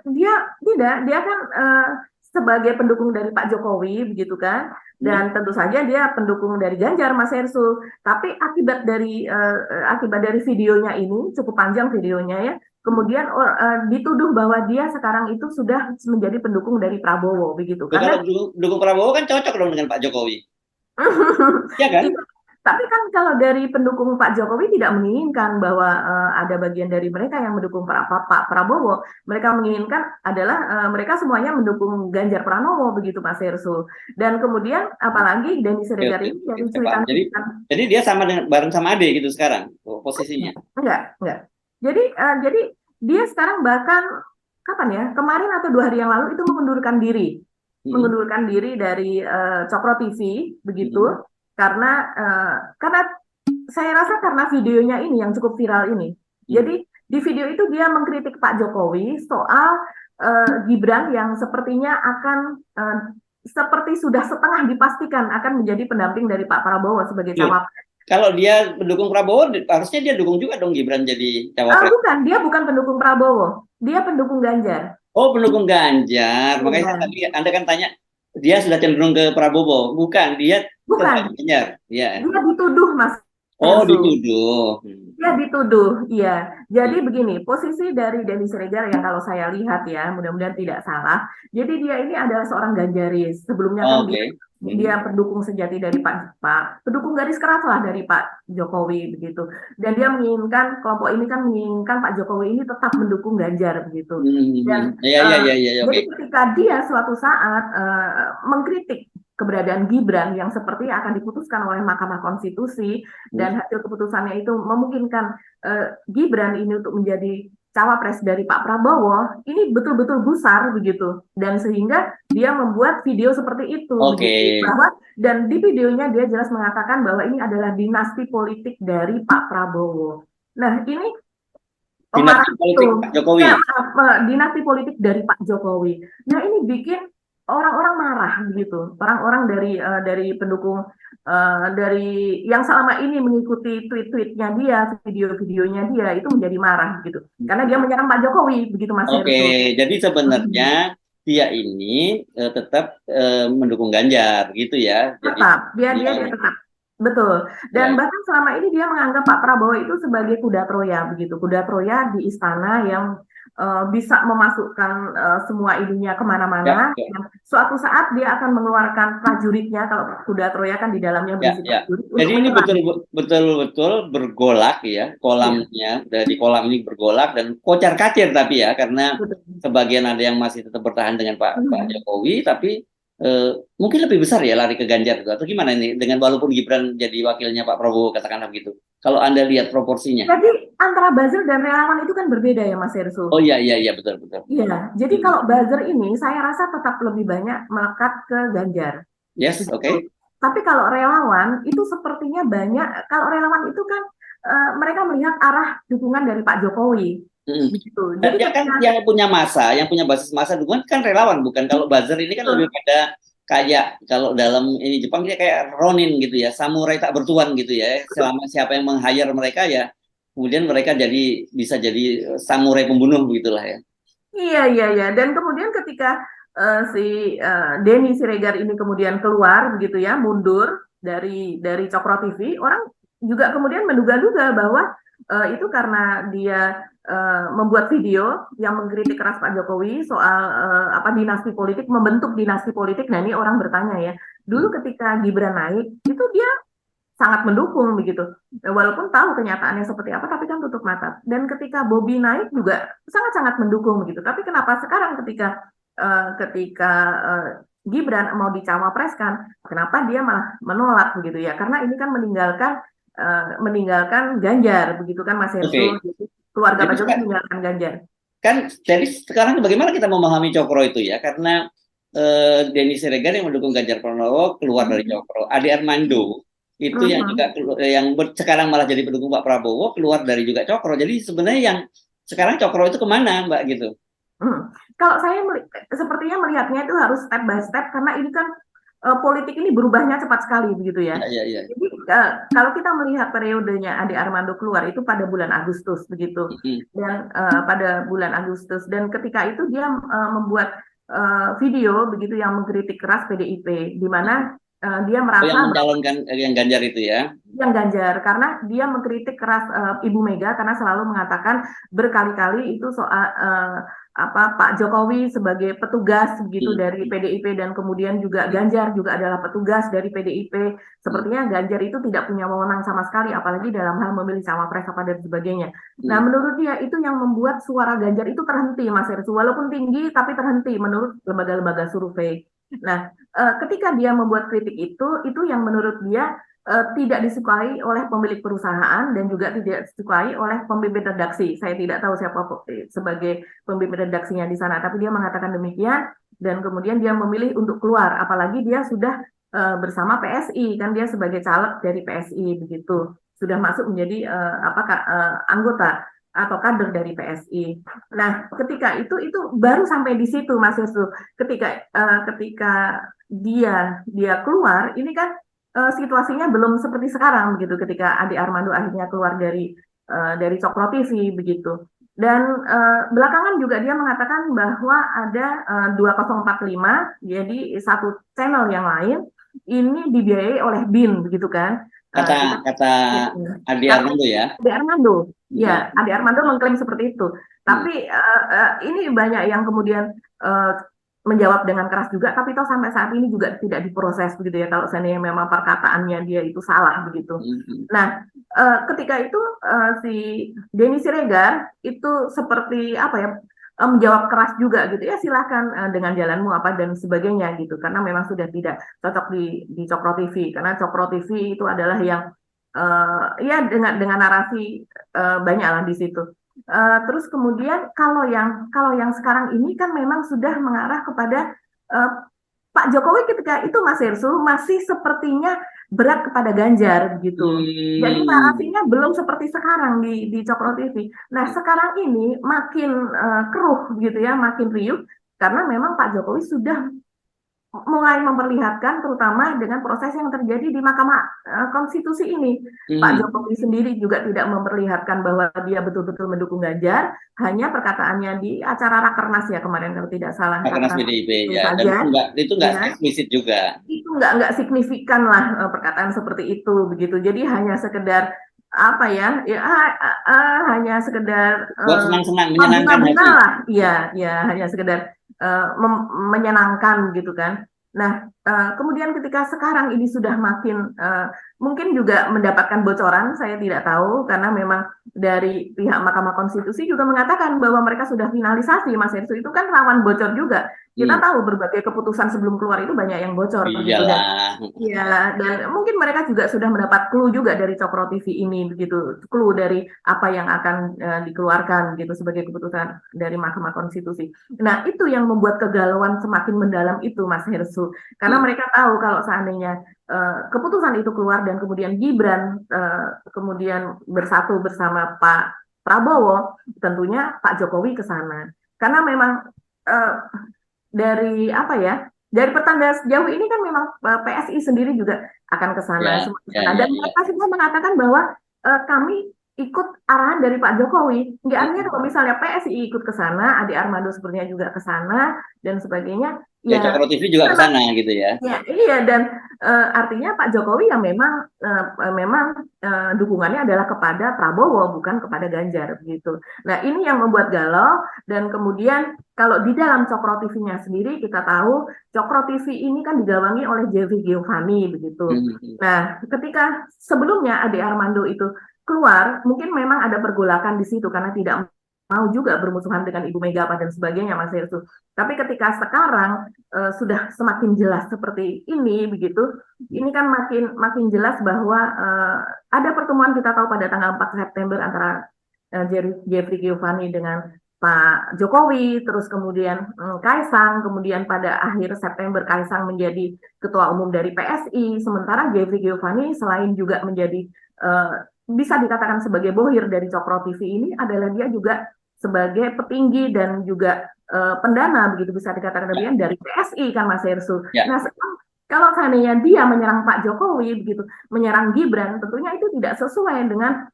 Dia tidak, dia kan sebagai pendukung dari Pak Jokowi, begitu kan? Dan tentu saja dia pendukung dari Ganjar, Mas Hersul. Tapi akibat dari videonya ini cukup panjang videonya ya. Kemudian dituduh bahwa dia sekarang itu sudah menjadi pendukung dari Prabowo, begitu. Kalau dukung Prabowo kan cocok dong dengan Pak Jokowi, ya kan? Tapi kan kalau dari pendukung Pak Jokowi tidak menginginkan bahwa ada bagian dari mereka yang mendukung Pak Prabowo. Mereka menginginkan adalah mereka semuanya mendukung Ganjar Pranowo, begitu Mas Hersul. Dan kemudian apalagi Denny Siregar ini dari cuitan. Jadi dia sama dengan bareng sama Ade gitu sekarang posisinya. Enggak. Jadi dia sekarang bahkan kapan ya? Kemarin atau 2 hari yang lalu itu mengundurkan diri dari Cokro TV, begitu. Karena saya rasa karena videonya ini yang cukup viral ini. Jadi di video itu dia mengkritik Pak Jokowi soal Gibran yang sepertinya akan seperti sudah setengah dipastikan akan menjadi pendamping dari Pak Prabowo sebagai cawapres. Kalau dia pendukung Prabowo, harusnya dia dukung juga dong Gibran jadi cawapres. Bukan, dia bukan pendukung Prabowo, dia pendukung Ganjar. Oh, pendukung Ganjar. Makanya Anda kan tanya, dia sudah cenderung ke Prabowo. Bukan, dia bukan. Ganjar. Ya. Dia dituduh, Mas. Oh, dituduh. Dia dituduh, iya. Jadi begini, posisi dari Denny Siregar yang kalau saya lihat ya, mudah-mudahan tidak salah. Jadi dia ini adalah seorang Ganjaris. Sebelumnya kan dia pendukung sejati dari Pak, pendukung garis keras lah dari Pak Jokowi begitu. Dan dia menginginkan, kelompok ini kan menginginkan Pak Jokowi ini tetap mendukung Ganjar begitu. Dan jadi ketika dia suatu saat mengkritik keberadaan Gibran yang seperti akan diputuskan oleh Mahkamah Konstitusi dan hasil keputusannya itu memungkinkan Gibran ini untuk menjadi cawapres dari Pak Prabowo, ini betul-betul gusar begitu, dan sehingga dia membuat video seperti itu. Begitu. Dan di videonya dia jelas mengatakan bahwa ini adalah dinasti politik dari Pak Prabowo. Nah ini dinasti politik Pak Jokowi. Dinasti politik dari Pak Jokowi. Nah ini bikin orang-orang marah begitu, orang-orang dari pendukung dari yang selama ini mengikuti tweet-tweetnya dia, video-videonya dia itu menjadi marah gitu, karena dia menyerang Pak Jokowi begitu Mas Hersul. Jadi sebenarnya dia ini tetap mendukung Ganjar gitu ya. Tetap, dia tetap. Betul. Dan bahkan selama ini dia menganggap Pak Prabowo itu sebagai kuda Troya begitu, kuda Troya di istana yang bisa memasukkan semua ininya kemana-mana. Suatu saat dia akan mengeluarkan prajuritnya, kalau kuda Troya kan di dalamnya berisi prajurit. Jadi ini betul-betul bergolak ya, kolamnya dari kolam ini bergolak dan kocar-kacir tapi ya, karena sebagian ada yang masih tetap bertahan dengan Pak Jokowi, tapi mungkin lebih besar ya lari ke Ganjar itu, atau gimana ini dengan walaupun Gibran jadi wakilnya Pak Prabowo katakanlah begitu. Kalau Anda lihat proporsinya. Jadi antara buzzer dan relawan itu kan berbeda ya Mas Hersul. Oh iya betul. Iya, jadi kalau buzzer ini saya rasa tetap lebih banyak melekat ke Ganjar. Yes, oke. Tapi kalau relawan itu sepertinya banyak. Kalau relawan itu kan mereka melihat arah dukungan dari Pak Jokowi. Begitu. Jadi kan yang punya basis massa dukungan kan relawan, bukan. Kalau buzzer ini kan lebih pada kayak kalau dalam ini Jepang dia kayak Ronin gitu ya, samurai tak bertuan gitu ya. Selama siapa yang meng-hire mereka ya, kemudian mereka bisa jadi samurai pembunuh begitulah ya. Iya. Dan kemudian ketika si Denny Siregar ini kemudian keluar begitu ya, mundur dari Cokro TV, orang juga kemudian menduga-duga bahwa itu karena dia membuat video yang mengkritik keras Pak Jokowi soal dinasti politik, membentuk dinasti politik. Nah ini orang bertanya ya, dulu ketika Gibran naik itu dia sangat mendukung begitu, walaupun tahu kenyataannya seperti apa, tapi kan tutup mata. Dan ketika Bobi naik juga sangat-sangat mendukung begitu. Tapi kenapa sekarang ketika Gibran mau dicawapreskan, kenapa dia malah menolak begitu ya? Karena ini kan meninggalkan Ganjar begitu kan Mas Hersul. Keluarga Pak Jokowi meninggalkan Ganjar. kan jadi sekarang bagaimana kita memahami Cokro itu ya? Karena Denny Siregar yang mendukung Ganjar Pranowo keluar dari Cokro, Ade Armando itu yang juga sekarang malah jadi pendukung Pak Prabowo keluar dari juga Cokro. Jadi sebenarnya yang sekarang Cokro itu kemana, Mbak gitu? Kalau saya sepertinya melihatnya itu harus step by step karena ini kan politik ini berubahnya cepat sekali begitu ya. Ya. Jadi kalau kita melihat periodenya Ade Armando keluar itu pada bulan Agustus begitu, dan pada bulan Agustus dan ketika itu dia membuat video begitu yang mengkritik keras PDIP, di mana dia merasa yang mencalonkan yang Ganjar itu ya? Yang Ganjar karena dia mengkritik keras Ibu Mega karena selalu mengatakan berkali-kali itu soal Pak Jokowi sebagai petugas begitu dari PDIP dan kemudian juga Ganjar juga adalah petugas dari PDIP. Sepertinya Ganjar itu tidak punya wewenang sama sekali apalagi dalam hal memilih cawapres apa dan sebagainya. Nah, menurut dia itu yang membuat suara Ganjar itu terhenti, Mas Hersu, walaupun tinggi tapi terhenti menurut lembaga-lembaga survei. Nah, ketika dia membuat kritik itu yang menurut dia tidak disukai oleh pemilik perusahaan dan juga tidak disukai oleh pemimpin redaksi. Saya tidak tahu siapa sebagai pemimpin redaksinya di sana, tapi dia mengatakan demikian dan kemudian dia memilih untuk keluar. Apalagi dia sudah bersama PSI, kan dia sebagai caleg dari PSI begitu, sudah masuk menjadi anggota atau kader dari PSI. Nah, ketika itu baru sampai di situ, Mas Yesu. Ketika dia keluar, ini kan situasinya belum seperti sekarang begitu ketika Ade Armando akhirnya keluar dari Cokro TV begitu. Dan belakangan juga dia mengatakan bahwa ada 2045, jadi satu channel yang lain ini dibiayai oleh BIN begitu kan. Kata Ade Armando ya? Ade Armando, ya Ade Armando mengklaim seperti itu. Tapi ini banyak yang kemudian menjawab dengan keras juga, tapi toh sampai saat ini juga tidak diproses begitu ya kalau seandainya memang perkataannya dia itu salah begitu. Nah, ketika itu si Denny Siregar itu seperti menjawab keras juga gitu ya, silahkan dengan jalanmu apa dan sebagainya gitu, karena memang sudah tidak cocok di Cokro TV karena Cokro TV itu adalah yang ya dengan narasi banyak lah di situ. Terus kemudian kalau yang sekarang ini kan memang sudah mengarah kepada Pak Jokowi ketika itu Mas Hersu masih sepertinya berat kepada Ganjar begitu. Jadi narasinya belum seperti sekarang di Cokro TV. Nah, sekarang ini makin keruh gitu ya, makin riuh karena memang Pak Jokowi sudah mulai memperlihatkan terutama dengan proses yang terjadi di Mahkamah Konstitusi ini. Pak Jokowi sendiri juga tidak memperlihatkan bahwa dia betul-betul mendukung Ganjar, hanya perkataannya di acara Rakernas ya kemarin kalau tidak salah. Rakernas PDIP ya, dan itu nggak eksplisit juga. Itu nggak signifikan lah perkataan seperti itu begitu. Jadi hanya sekedar hanya sekedar buat senang-senang menyenangkan hati. Iya, hanya sekedar menyenangkan gitu kan. Nah, kemudian ketika sekarang ini sudah makin mungkin juga mendapatkan bocoran, saya tidak tahu karena memang dari pihak Mahkamah Konstitusi juga mengatakan bahwa mereka sudah finalisasi, Mas Hersu, itu kan rawan bocor juga. Kita tahu berbagai keputusan sebelum keluar itu banyak yang bocor. Iyalah. Dan mungkin mereka juga sudah mendapat clue juga dari Cokro TV ini begitu, clue dari apa yang akan dikeluarkan gitu sebagai keputusan dari Mahkamah Konstitusi. Nah, itu yang membuat kegalauan semakin mendalam itu, Mas Hersu, karena mereka tahu kalau seandainya keputusan itu keluar dan kemudian Gibran kemudian bersatu bersama Pak Prabowo, tentunya Pak Jokowi ke sana. Karena memang dari pertanda sejauh ini kan memang PSI sendiri juga akan ke sana. Dan mereka semua mengatakan bahwa kami ikut arahan dari Pak Jokowi. Nggak, artinya kalau misalnya PSI ikut ke sana, Ade Armando sepertinya juga ke sana dan sebagainya. Ya, Cokro TV juga ke sana gitu ya. Iya, dan artinya Pak Jokowi yang memang dukungannya adalah kepada Prabowo bukan kepada Ganjar begitu. Nah, ini yang membuat galau dan kemudian kalau di dalam Cokro TV-nya sendiri kita tahu Cokro TV ini kan digawangi oleh Jeffrey Giovanni begitu. Nah, ketika sebelumnya Ade Armando itu keluar, mungkin memang ada pergolakan di situ karena tidak mau juga bermusuhan dengan Ibu Mega dan sebagainya, Mas Hersu. Tapi ketika sekarang sudah semakin jelas seperti ini begitu, ini kan makin jelas bahwa ada pertemuan kita tahu pada tanggal 4 September antara Jeffrey Giovanni dengan Pak Jokowi, terus kemudian Kaisang, kemudian pada akhir September Kaisang menjadi ketua umum dari PSI, sementara Jeffrey Giovanni selain juga menjadi eh, bisa dikatakan sebagai bohir dari Cokro TV ini adalah dia juga sebagai petinggi dan juga pendana begitu bisa dikatakan Ya, demikian dari PSI kan Mas Hersu. ya, Nah, sekarang kalau seandainya dia menyerang Pak Jokowi begitu, menyerang Gibran, tentunya itu tidak sesuai dengan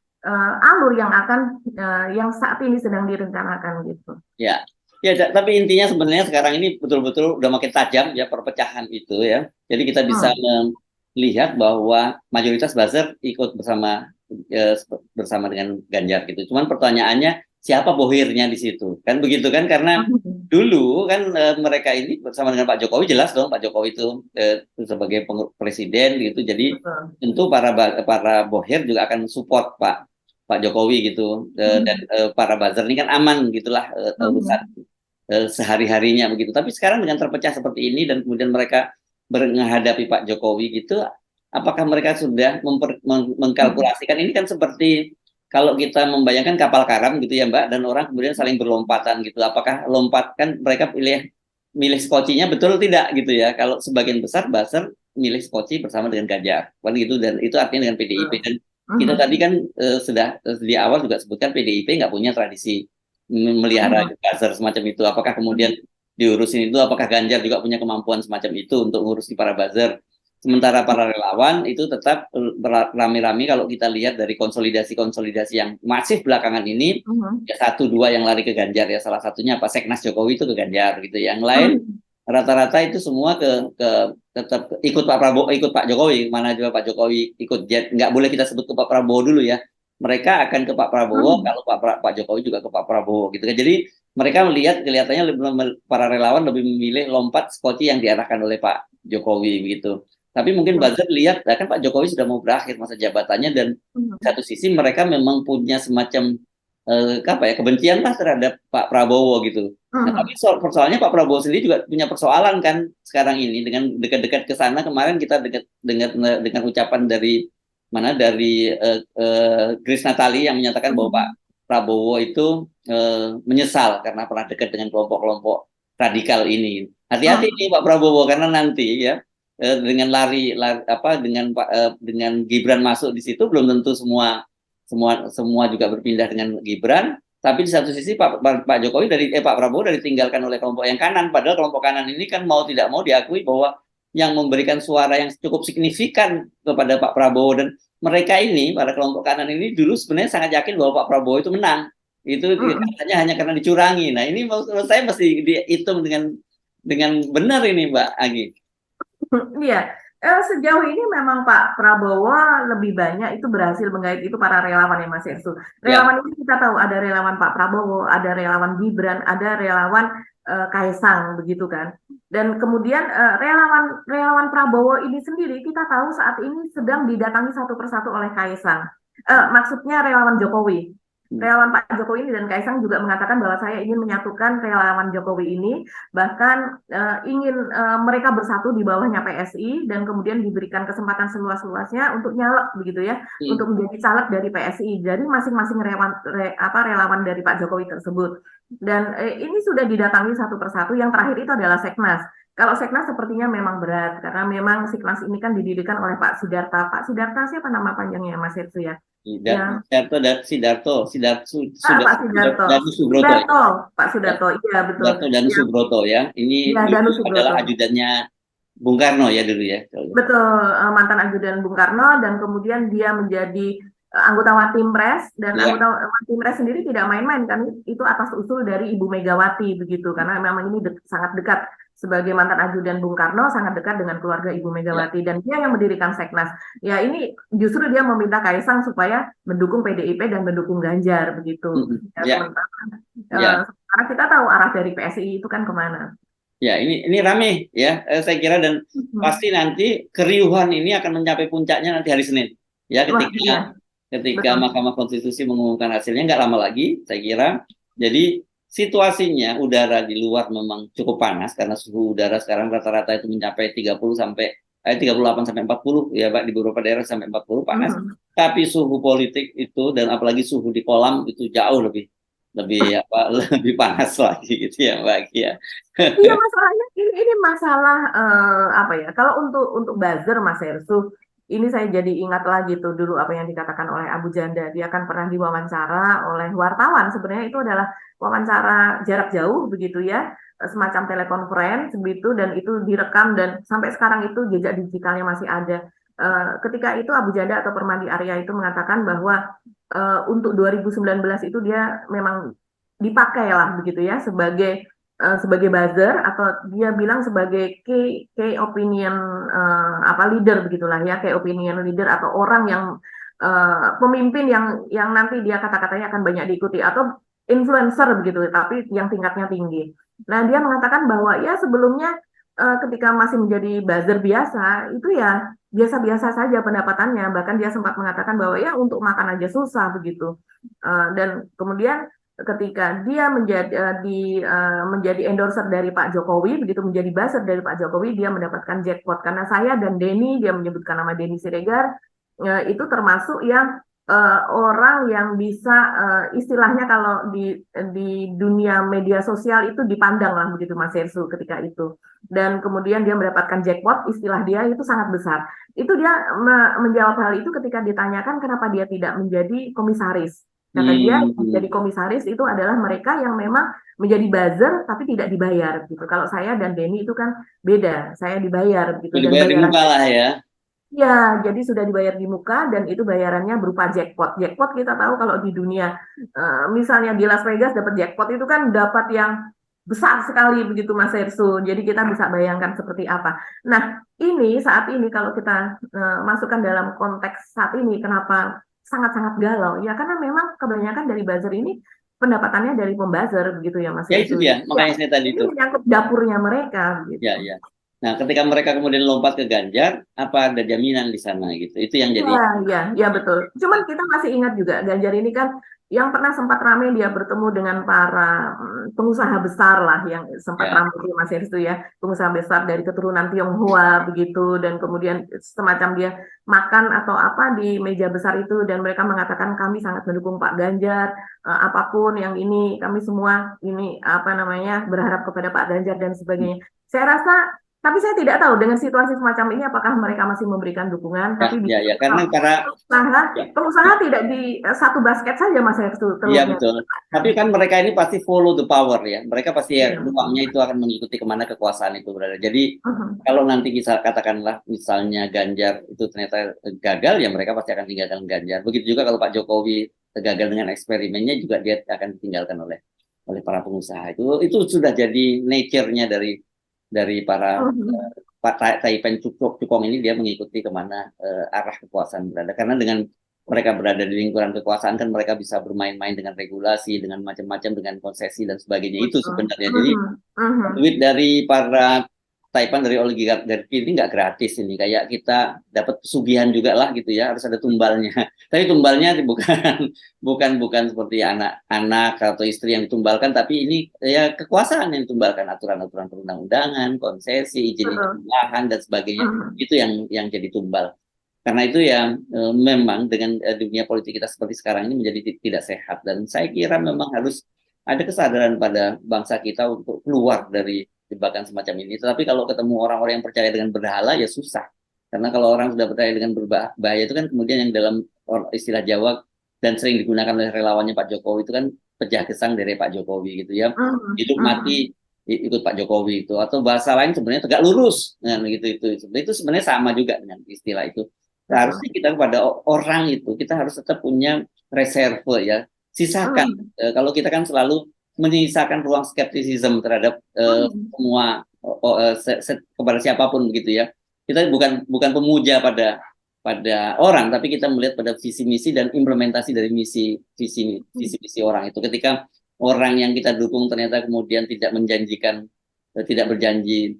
alur yang akan yang saat ini sedang direncanakan gitu. ya. Ya, tapi intinya sebenarnya sekarang ini betul-betul udah makin tajam ya perpecahan itu ya. Jadi kita bisa Hmm. melihat bahwa mayoritas buzzer ikut bersama dengan Ganjar gitu. Cuman pertanyaannya siapa bohirnya di situ? Kan begitu kan karena Hmm. dulu kan mereka ini bersama dengan Pak Jokowi jelas dong Pak Jokowi itu sebagai presiden gitu. Jadi Betul. tentu para bohir juga akan support Pak Jokowi gitu. Dan Hmm. para buzzer ini kan aman gitulah urusan Hmm. sehari-harinya begitu. Tapi sekarang dengan terpecah seperti ini dan kemudian mereka menghadapi Pak Jokowi gitu, apakah mereka sudah Hmm. mengkalkulasikan ini kan seperti kalau kita membayangkan kapal karam gitu ya Mbak, dan orang kemudian saling berlompatan gitu. Apakah lompat kan mereka milih skocinya betul tidak gitu ya? Kalau sebagian besar buzzer milih skoci bersama dengan Ganjar, kan gitu dan itu artinya dengan PDIP Betul. dan kita Hmm. tadi kan sudah di awal juga sebutkan PDIP nggak punya tradisi melihara Hmm. buzzer semacam itu. Apakah kemudian diurusin itu, apakah Ganjar juga punya kemampuan semacam itu untuk ngurusi para buzzer? Sementara para relawan itu tetap rame-rame kalau kita lihat dari konsolidasi-konsolidasi yang masif belakangan ini, Hmm. ya satu dua yang lari ke Ganjar ya salah satunya Pak Seknas Jokowi itu ke Ganjar gitu. Yang lain Hmm. rata-rata itu semua ke tetap ikut Pak Prabowo, ikut Pak Jokowi. Mana juga Pak Jokowi ikut jet, nggak boleh kita sebut ke Pak Prabowo dulu ya. Mereka akan ke Pak Prabowo Hmm. kalau Pak Jokowi juga ke Pak Prabowo gitu kan. Jadi mereka kelihatannya para relawan lebih memilih lompat skoci yang diarahkan oleh Pak Jokowi begitu. Tapi mungkin Hmm. buzzer lihat, kan Pak Jokowi sudah mau berakhir masa jabatannya dan di Hmm. satu sisi mereka memang punya semacam apa ya kebencian lah terhadap Pak Prabowo gitu. Nah, Hmm. tapi persoalannya Pak Prabowo sendiri juga punya persoalan kan sekarang ini dengan dekat-dekat ke sana kemarin kita dekat dengan ucapan dari Grace Natali yang menyatakan bahwa Pak Hmm. Prabowo itu menyesal karena pernah dekat dengan kelompok-kelompok radikal ini. Hati-hati Hmm. nih Pak Prabowo karena nanti ya dengan lari apa dengan Gibran masuk di situ belum tentu semua juga berpindah dengan Gibran. Tapi di satu sisi Pak Jokowi Pak Prabowo dari tinggalkan oleh kelompok yang kanan, padahal kelompok kanan ini kan mau tidak mau diakui bahwa yang memberikan suara yang cukup signifikan kepada Pak Prabowo dan mereka ini pada kelompok kanan ini dulu sebenarnya sangat yakin bahwa Pak Prabowo itu menang. Itu Hmm. katanya hanya karena dicurangi. Nah ini menurut saya mesti dihitung dengan benar ini Mbak Agi. Iya, sejauh ini memang Pak Prabowo lebih banyak itu berhasil menggait itu para relawan ya Mas Ersu. Ya, Relawan ini kita tahu ada relawan Pak Prabowo, ada relawan Gibran, ada relawan Kaisang begitu kan. Dan kemudian relawan relawan Prabowo ini sendiri kita tahu saat ini sedang didatangi satu persatu oleh Kaisang. Maksudnya relawan Jokowi. Relawan Pak Jokowi ini dan Kaisang juga mengatakan bahwa saya ingin menyatukan relawan Jokowi ini bahkan ingin mereka bersatu di bawahnya PSI dan kemudian diberikan kesempatan seluas-luasnya untuk nyalek begitu ya, untuk menjadi caleg dari PSI dari masing-masing relawan dari Pak Jokowi tersebut. Dan ini sudah didatangi satu persatu. Yang terakhir itu adalah Seknas. Kalau Seknas sepertinya memang berat karena memang Seknas ini kan didirikan oleh Pak Sidarta. Pak Sidarta siapa nama panjangnya Mas Hersu ya? Yang Sudah Pak Sidarto. Danu Subroto ya. Sudarto, Pak Ya, Sudarto, iya betul. Sidarto Danu Yang Subroto ya. Ini ya dulu Danu adalah Subroto. ajudannya Bung Karno ya dulu ya. Betul, mantan ajudan Bung Karno dan kemudian dia menjadi anggota Watimpres dan Ya, anggota Watimpres sendiri tidak main-main kan itu atas usul dari Ibu Megawati begitu karena memang ini sangat dekat sebagai mantan ajudan Bung Karno sangat dekat dengan keluarga Ibu ya. Megawati dan dia yang mendirikan Seknas. Ya ini justru dia meminta Kaisang supaya mendukung PDIP dan mendukung Ganjar begitu. Ya, Ya, ya. sementara kita tahu arah dari PSI itu kan kemana. Ya, ini rame ya, saya kira dan Hmm. pasti nanti keriuhan ini akan mencapai puncaknya nanti hari Senin. Ya, Wah, iya, ketika betul. Mahkamah Konstitusi mengumumkan hasilnya nggak lama lagi, saya kira. Jadi situasinya udara di luar memang cukup panas karena suhu udara sekarang rata-rata itu mencapai 38 sampai 40 ya, Pak, di beberapa daerah sampai 40 panas. Mhm. Tapi suhu politik itu dan apalagi suhu di kolam itu jauh lebih lebih apa lebih panas lagi gitu ya Mbak Kia. Iya, masalahnya ini masalah apa ya? Kalau untuk buzzer Mas Hersu, ini saya jadi ingat lagi tuh dulu apa yang dikatakan oleh Abu Janda. Dia kan pernah diwawancara oleh wartawan. Sebenarnya itu adalah wawancara jarak jauh begitu ya, semacam telekonferensi begitu dan itu direkam dan sampai sekarang itu jejak digitalnya masih ada. Ketika itu Abu Janda atau Permadi Arya itu mengatakan bahwa untuk 2019 itu dia memang dipakai lah begitu ya sebagai buzzer atau dia bilang sebagai key opinion apa leader begitulah ya key opinion leader atau orang yang pemimpin yang nanti dia kata-katanya akan banyak diikuti atau influencer begitu tapi yang tingkatnya tinggi. Nah, dia mengatakan bahwa ya sebelumnya ketika masih menjadi buzzer biasa itu ya biasa-biasa saja pendapatannya bahkan dia sempat mengatakan bahwa ya untuk makan aja susah begitu. Dan kemudian ketika dia menjadi endorser dari Pak Jokowi, begitu menjadi buzzer dari Pak Jokowi, dia mendapatkan jackpot karena saya dan Denny, dia menyebutkan nama Denny Siregar, itu termasuk yang orang yang bisa istilahnya kalau di dunia media sosial itu dipandang lah begitu Mas Hersu ketika itu. Dan kemudian dia mendapatkan jackpot, istilah dia itu sangat besar. Itu dia menjawab hal itu ketika ditanyakan kenapa dia tidak menjadi komisaris. Kata dia, jadi komisaris itu adalah mereka yang memang menjadi buzzer tapi tidak dibayar gitu. Kalau saya dan Denny itu kan beda, saya dibayar gitu dan Dibayar di muka lah ya. ya, jadi sudah dibayar di muka dan itu bayarannya berupa jackpot. Jackpot kita tahu kalau di dunia, misalnya di Las Vegas dapat jackpot itu kan dapat yang besar sekali begitu Mas Hersu. Jadi kita bisa bayangkan seperti apa. Nah, ini saat ini kalau kita masukkan dalam konteks saat ini, kenapa sangat-sangat galau? Ya karena memang kebanyakan dari buzzer ini pendapatannya dari pembuzzer begitu ya Mas Ya itu Hersu. dia, makanya saya tadi Ini itu. menyangkut dapurnya mereka gitu. Ya, ya. Nah, ketika mereka kemudian lompat ke Ganjar, apa ada jaminan di sana gitu? Itu yang jadi. Ya, betul. Cuman kita masih ingat juga Ganjar ini kan yang pernah sempat ramai dia bertemu dengan para pengusaha besar lah yang sempat Ya. ramai di Mas itu ya, pengusaha besar dari keturunan Tionghoa begitu dan kemudian semacam dia makan atau apa di meja besar itu dan mereka mengatakan kami sangat mendukung Pak Ganjar apapun yang ini kami semua ini apa namanya berharap kepada Pak Ganjar dan sebagainya. Saya rasa tapi saya tidak tahu dengan situasi semacam ini apakah mereka masih memberikan dukungan. Tapi Ya, karena pengusaha tidak di satu basket saja Mas Hersu iya telurnya. betul. Tapi kan mereka ini pasti follow the power ya. Mereka pasti Iya. uangnya itu akan mengikuti kemana kekuasaan itu berada. Jadi kalau nanti kita katakanlah misalnya Ganjar itu ternyata gagal ya mereka pasti akan tinggalkan Ganjar. Begitu juga kalau Pak Jokowi gagal dengan eksperimennya juga dia akan ditinggalkan oleh para pengusaha. Itu sudah jadi nature-nya dari para Pak Taipan Cukong ini dia mengikuti kemana arah kekuasaan berada. Karena dengan mereka berada di lingkuran kekuasaan kan mereka bisa bermain-main dengan regulasi, dengan macam-macam, dengan konsesi dan sebagainya. Itu sebenarnya. Jadi duit dari para Taipan dari oligark dari ini nggak gratis ini. Kayak kita dapat pesugihan juga lah gitu ya. Harus ada tumbalnya. Tapi tumbalnya bukan seperti anak-anak atau istri yang ditumbalkan, tapi ini ya kekuasaan yang ditumbalkan, aturan-aturan perundang-undangan, konsesi, izin lahan dan sebagainya. Itu yang jadi tumbal. Karena itu ya memang dengan dunia politik kita seperti sekarang ini menjadi tidak sehat dan saya kira memang harus ada kesadaran pada bangsa kita untuk keluar dari jebakan semacam ini. Tetapi kalau ketemu orang-orang yang percaya dengan berhala ya susah. Karena kalau orang sudah percaya dengan berbahaya itu kan kemudian yang dalam istilah Jawa dan sering digunakan oleh relawannya Pak Jokowi itu kan pecah gesang dari Pak Jokowi gitu ya. Hidup mati ikut Pak Jokowi itu atau bahasa lain sebenarnya tegak lurus. Nah, itu sebenarnya sama juga dengan istilah itu. Harusnya kita kepada orang itu kita harus tetap punya reserve ya. Sisakan. Kalau kita kan selalu menyisakan ruang skeptisisme terhadap semua kepada siapapun begitu ya. Kita bukan pemuja pada orang, tapi kita melihat pada visi misi dan implementasi dari visi misi orang itu. Ketika orang yang kita dukung ternyata kemudian tidak berjanji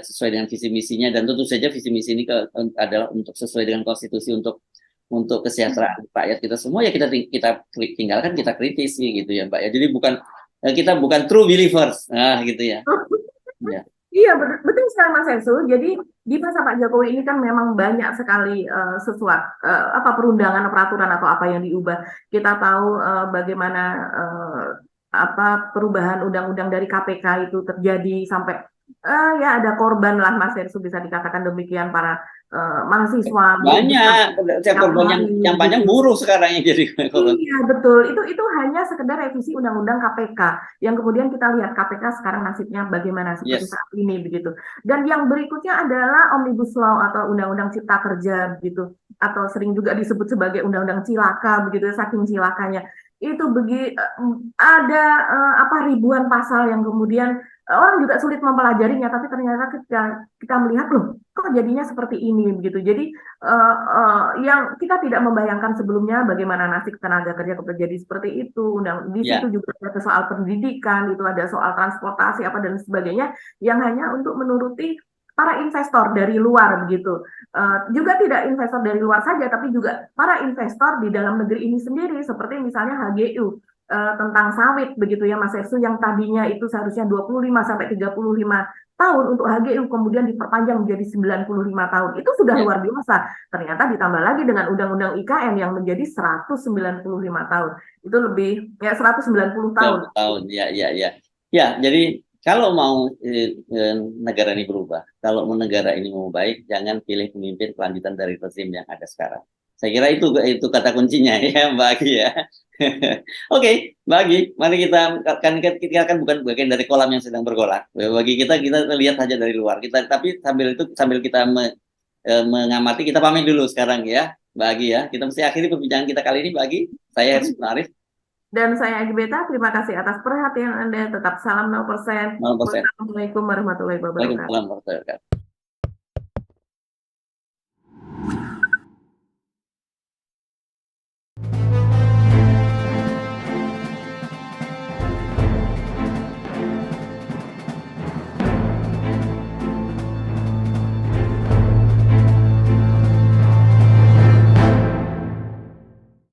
sesuai dengan visi misinya dan tentu saja visi misi ini adalah untuk sesuai dengan konstitusi untuk kesejahteraan rakyat kita semua ya kita tinggalkan kita kritisi gitu ya Mbak ya. Jadi kita bukan true believers gitu ya. Ya. Iya betul sekali Mas Hersu. Jadi di masa Pak Jokowi ini kan memang banyak sekali perundangan peraturan atau apa yang diubah. Kita tahu bagaimana perubahan undang-undang dari KPK itu terjadi sampai ya ada korban lah Mas Hersu, bisa dikatakan demikian, para mahasiswa besar Banyak saya tiap korban yang hari panjang gitu. buruh sekarang yang jadi korban. Iya, betul. Itu hanya sekedar revisi Undang-Undang KPK yang kemudian kita lihat KPK sekarang nasibnya bagaimana seperti Yes. saat ini begitu. Dan yang berikutnya adalah Omnibus Law atau Undang-Undang Cipta Kerja begitu, atau sering juga disebut sebagai Undang-Undang Cilaka begitu, saking cilakanya. Itu ada apa ribuan pasal yang kemudian orang juga sulit mempelajarinya, tapi ternyata ketika kita melihat loh, kok jadinya seperti ini begitu. Jadi yang kita tidak membayangkan sebelumnya bagaimana nasib tenaga kerja terjadi seperti itu. Di situ Ya, juga ada soal pendidikan, itu ada soal transportasi apa dan sebagainya yang hanya untuk menuruti para investor dari luar begitu. Juga tidak investor dari luar saja, tapi juga para investor di dalam negeri ini sendiri, seperti misalnya HGU tentang sawit begitu ya Mas Ersu, yang tadinya itu seharusnya 25 sampai 35 tahun untuk HGU kemudian diperpanjang menjadi 95 tahun. Itu sudah ya. luar biasa. Ternyata ditambah lagi dengan Undang-Undang IKN yang menjadi 195 tahun. Itu lebih ya 190 tahun. 30 tahun. Ya, ya, ya. Ya, jadi kalau mau negara ini berubah, kalau mau negara ini mau baik, jangan pilih pemimpin kelanjutan dari rezim yang ada sekarang. Saya kira itu kata kuncinya ya, Mbak Agi ya. Oke, Mbak Agi, mari kita kan bukan bagian dari kolam yang sedang bergolak. Bagi kita lihat saja dari luar. Tapi sambil kita mengamati, kita pamit dulu sekarang ya, Mbak Agi ya. Kita mesti akhiri perbincangan kita kali ini, Mbak Agi. Saya Harus Arif, Dan saya Agi Beta, terima kasih atas perhatian Anda. Tetap salam 0%. 0%. Wassalamualaikum warahmatullahi wabarakatuh. Waalaikumsalam warahmatullahi wabarakatuh.